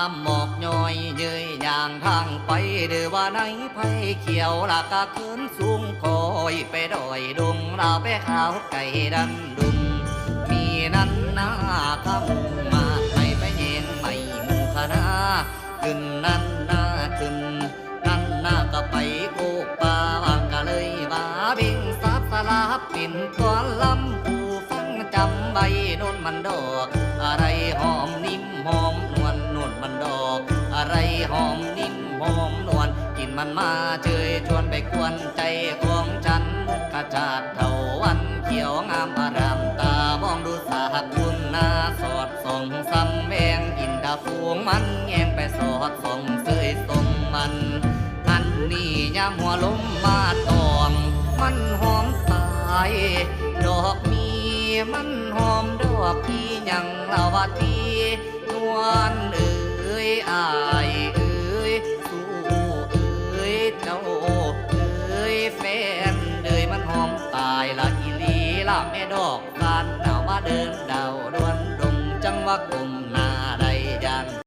ามหมอกย้อยเย้ยย่างทางไปเดือว่าไหนไผเขียวลากะคืนสูงคอยไปดอยดงเราไปขาวไก่ดันดุมมีนั้นหน้าคำมาไปเย็นไม่มุขนาขึ้นนั้นหน้าขึ้นนั้นหน้าก็ไปโกกป่าวางกะเลยว่าบิงซับสลับปิ่นก้อนลำผู้ฟังจำใบโน่นมันดอกอะไรหอมนิ่มหอมนวลนวลมันดอกอะไรหอมนิ่มหอมนวลกินมันมาเจยชวนไปกวนใจของฉันกระจาดเถาวันเขียวงามอารามตามองดูสาหคุณนาสอดส่องซ้ำแวงอินดาฟูงมันแงงไปสอดส่องเสยสมมันอันนี้ยามหัวลมมาตอมมันหอมตายดอกมีมันหอมดอกที่ยังลาวาทีนวลเอ๋ยอายเอ๋ยสู้เอ๋ยเจ้าเอ๋ยแฟนเอ๋ยมันหอมตายละอีลีละแม่ดอกการหนาวมาเดินดาวดวนดงจังว่ากลม